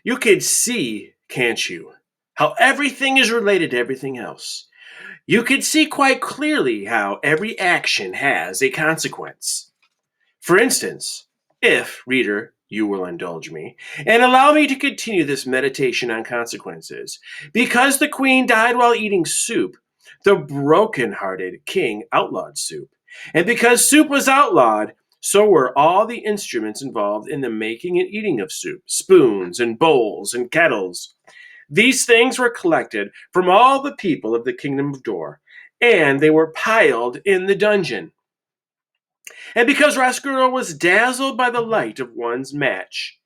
You could see, can't you, how everything is related to everything else. You could see quite clearly how every action has a consequence. For instance, if, reader, you will indulge me, and allow me to continue this meditation on consequences, because the queen died while eating soup, the broken-hearted king outlawed soup. And because soup was outlawed, so were all the instruments involved in the making and eating of soup, spoons and bowls and kettles. These things were collected from all the people of the kingdom of Dor, and they were piled in the dungeon. And because Roscuro was dazzled by the light of one's match,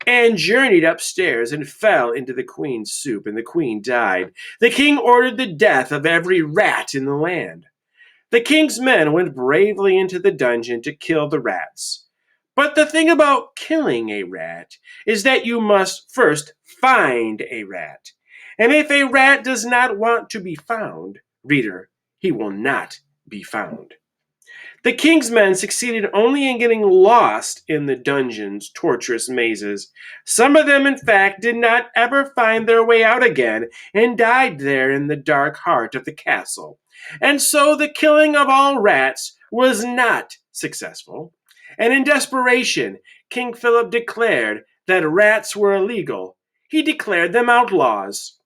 and journeyed upstairs and fell into the queen's soup, and the queen died, the king ordered the death of every rat in the land. The king's men went bravely into the dungeon to kill the rats. But the thing about killing a rat is that you must first find a rat. And if a rat does not want to be found, reader, he will not be found. The king's men succeeded only in getting lost in the dungeon's tortuous mazes. Some of them, in fact, did not ever find their way out again and died there in the dark heart of the castle. And so the killing of all rats was not successful. And in desperation, King Philip declared that rats were illegal. He declared them outlaws.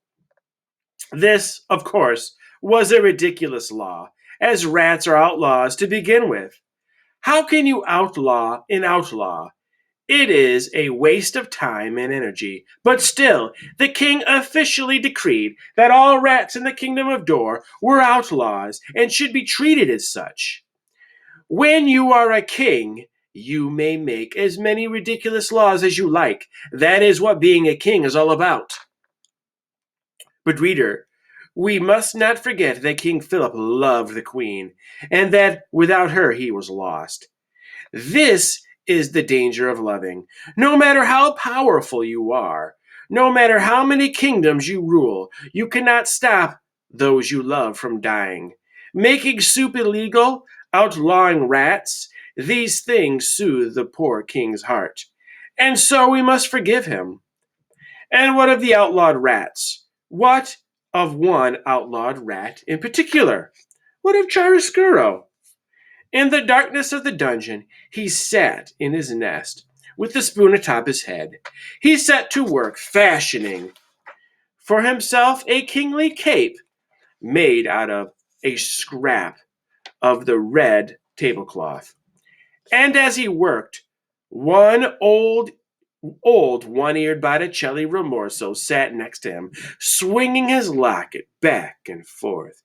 This, of course, was a ridiculous law, as rats are outlaws to begin with. How can you outlaw an outlaw? It is a waste of time and energy. But still, the king officially decreed that all rats in the kingdom of Dor were outlaws and should be treated as such. When you are a king, you may make as many ridiculous laws as you like. That is what being a king is all about. But reader, we must not forget that King Philip loved the queen, and that without her he was lost. This is the danger of loving. No matter how powerful you are, no matter how many kingdoms you rule, you cannot stop those you love from dying. Making soup illegal, outlawing rats, these things soothe the poor king's heart. And so we must forgive him. And what of the outlawed rats? What of one outlawed rat in particular? What of Chiaroscuro? In the darkness of the dungeon, he sat in his nest, with the spoon atop his head. He set to work fashioning for himself a kingly cape made out of a scrap of the red tablecloth. And as he worked, one old one-eared Botticelli Romorso sat next to him, swinging his locket back and forth,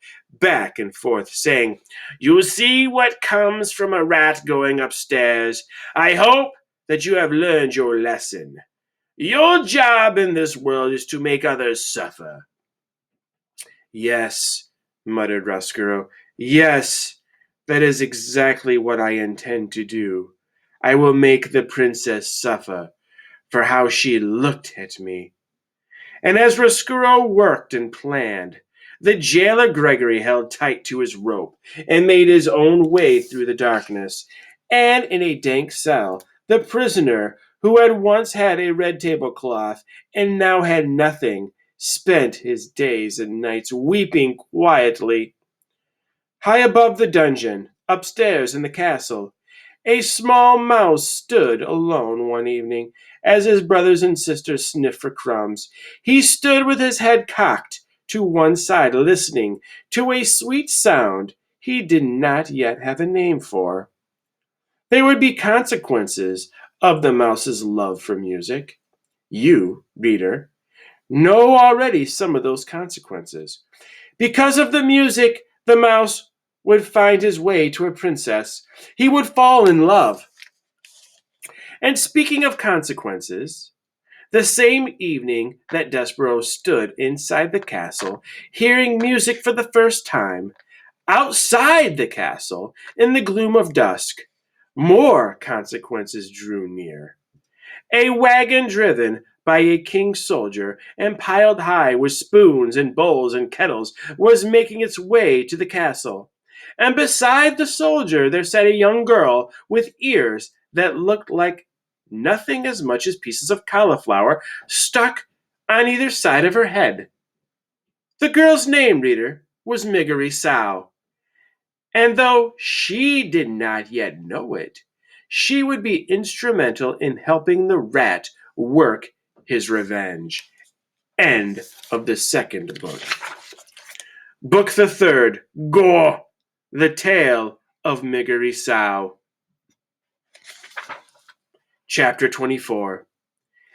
saying, "You see what comes from a rat going upstairs. I hope that you have learned your lesson. Your job in this world is to make others suffer." "Yes," muttered Roscuro. "Yes, that is exactly what I intend to do. I will make the princess suffer for how she looked at me." And as Roscuro worked and planned, the jailer Gregory held tight to his rope and made his own way through the darkness. And in a dank cell, the prisoner, who had once had a red tablecloth and now had nothing, spent his days and nights weeping quietly. High above the dungeon, upstairs in the castle, a small mouse stood alone one evening as his brothers and sisters sniffed for crumbs. He stood with his head cocked to one side, listening to a sweet sound he did not yet have a name for. There would be consequences of the mouse's love for music. You, reader, know already some of those consequences. Because of the music, the mouse would find his way to a princess. He would fall in love. And speaking of consequences, the same evening that Despereaux stood inside the castle, hearing music for the first time, outside the castle, in the gloom of dusk, more consequences drew near. A wagon driven by a king's soldier and piled high with spoons and bowls and kettles was making its way to the castle. And beside the soldier there sat a young girl with ears that looked like nothing as much as pieces of cauliflower stuck on either side of her head. The girl's name, reader, was Miggery Sow, and though she did not yet know it, she would be instrumental in helping the rat work his revenge. End of the second book. Book the third, Gore, the Tale of Miggery Sow. Chapter 24.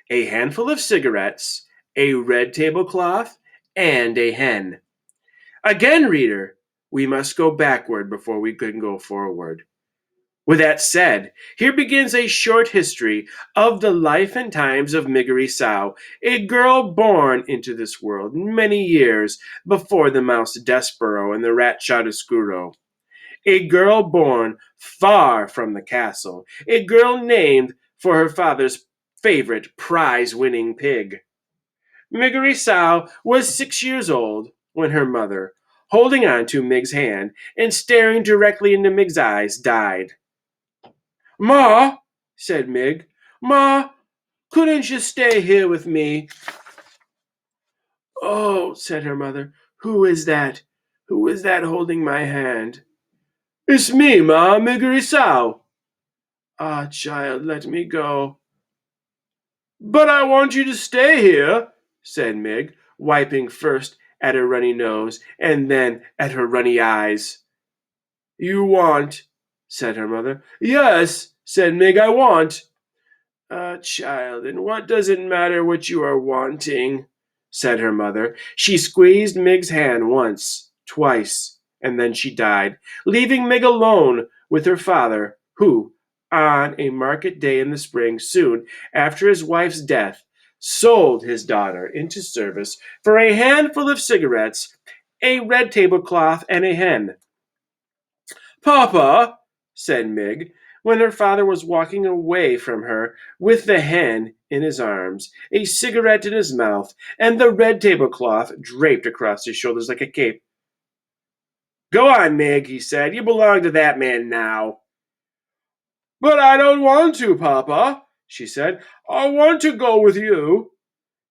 A handful of cigarettes, a red tablecloth, and a hen. Again, reader, we must go backward before we can go forward. With that said, here begins a short history of the life and times of Miggery Sow, a girl born into this world many years before the mouse Despereaux and the rat Chiaroscuro. A girl born far from the castle, a girl named for her father's favorite prize-winning pig. Miggery Sow was 6 years old when her mother, holding on to Mig's hand and staring directly into Mig's eyes, died. "Ma," said Mig, "Ma, couldn't you stay here with me?" "Oh," said her mother, "who is that? Who is that holding my hand?" "It's me, Ma, Miggery Sow." "Ah, child, let me go." "But I want you to stay here," said Mig, wiping first at her runny nose and then at her runny eyes. "You want," said her mother. "Yes," said Mig, "I want." "Ah, child, and what does it matter what you are wanting?" said her mother. She squeezed Mig's hand once, twice, and then she died, leaving Mig alone with her father, who, on a market day in the spring, soon after his wife's death, sold his daughter into service for a handful of cigarettes, a red tablecloth, and a hen. "Papa," said Mig, when her father was walking away from her with the hen in his arms, a cigarette in his mouth, and the red tablecloth draped across his shoulders like a cape. "Go on, Mig," he said. "You belong to that man now." "But I don't want to, Papa," she said. "I want to go with you."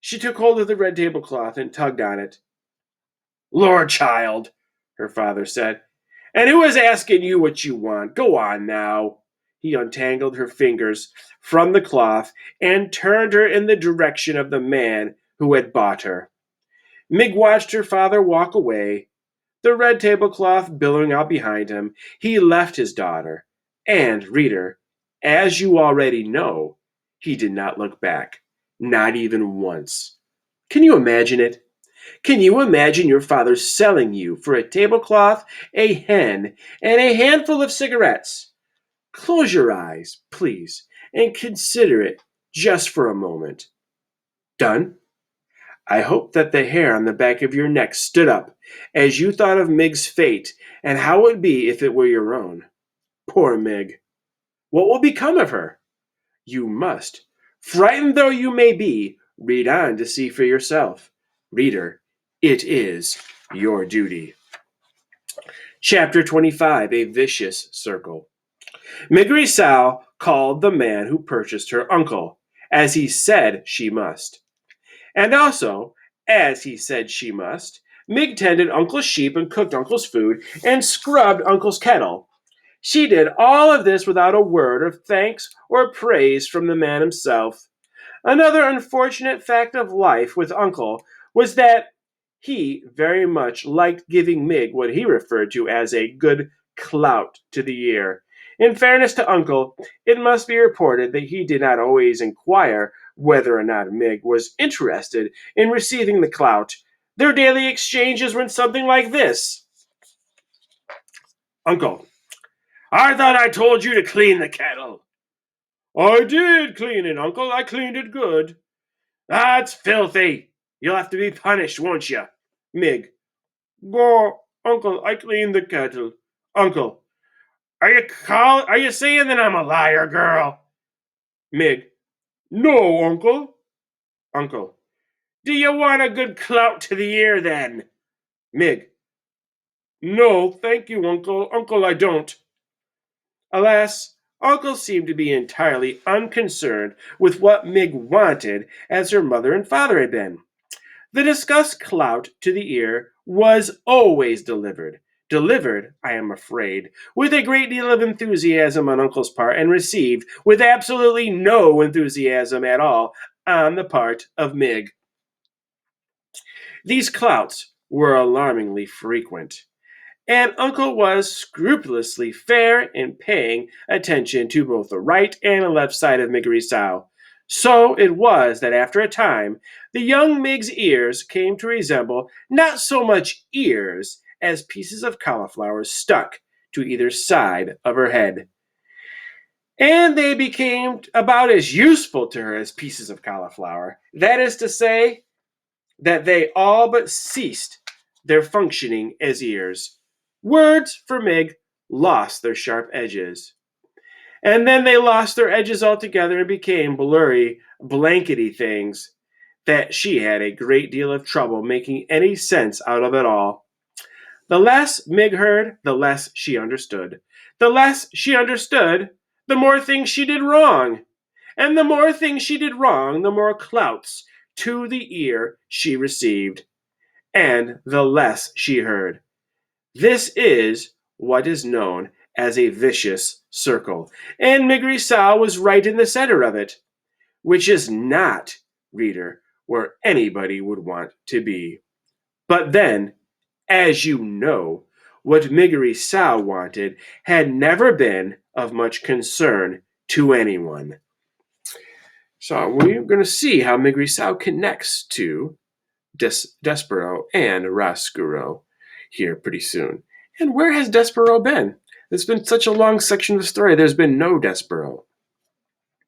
She took hold of the red tablecloth and tugged on it. "Lord, child," her father said, "and who is asking you what you want? Go on now." He untangled her fingers from the cloth and turned her in the direction of the man who had bought her. Mig watched her father walk away, the red tablecloth billowing out behind him. He left his daughter, and, reader, as you already know, he did not look back, not even once. Can you imagine it? Can you imagine your father selling you for a tablecloth, a hen, and a handful of cigarettes? Close your eyes, please, and consider it just for a moment. Done? I hope that the hair on the back of your neck stood up as you thought of Mig's fate and how it would be if it were your own. Poor Mig. What will become of her? You must, frightened though you may be, read on to see for yourself. Reader, it is your duty. Chapter 25, A Vicious Circle. Miggery Sow called the man who purchased her uncle, as he said she must. And also, as he said she must, Mig tended Uncle's sheep and cooked Uncle's food and scrubbed Uncle's kettle. She did all of this without a word of thanks or praise from the man himself. Another unfortunate fact of life with Uncle was that he very much liked giving Mig what he referred to as a good clout to the ear. In fairness to Uncle, it must be reported that he did not always inquire whether or not Mig was interested in receiving the clout. Their daily exchanges went something like this. "Uncle, I thought I told you to clean the kettle." "I did clean it, Uncle. I cleaned it good." "That's filthy. You'll have to be punished, won't you?" Mig. "Go, Uncle, I cleaned the kettle." Uncle. Are you saying that I'm a liar, girl?" Mig. "No, Uncle." Uncle. "Do you want a good clout to the ear, then?" Mig. "No, thank you, Uncle. Uncle, I don't." Alas, Uncle seemed to be entirely unconcerned with what Mig wanted, as her mother and father had been. The discussed clout to the ear was always delivered, I am afraid, with a great deal of enthusiasm on Uncle's part, and received with absolutely no enthusiasm at all on the part of Mig. These clouts were alarmingly frequent, and Uncle was scrupulously fair in paying attention to both the right and the left side of Miggery Sow. So it was that after a time, the young Mig's ears came to resemble not so much ears as pieces of cauliflower stuck to either side of her head. And they became about as useful to her as pieces of cauliflower. That is to say, that they all but ceased their functioning as ears. Words for Mig lost their sharp edges. And then they lost their edges altogether and became blurry, blankety things that she had a great deal of trouble making any sense out of at all. The less Mig heard, the less she understood. The less she understood, the more things she did wrong. And the more things she did wrong, the more clouts to the ear she received, and the less she heard. This is what is known as a vicious circle, and Miggery Sow was right in the center of it, which is not, reader, where anybody would want to be. But then, as you know, what Miggery Sow wanted had never been of much concern to anyone. So we're going to see how Miggery Sow connects to Despereaux and Roscuro here pretty soon. And where has Despereaux been? It's been such a long section of the story. There's been no Despereaux.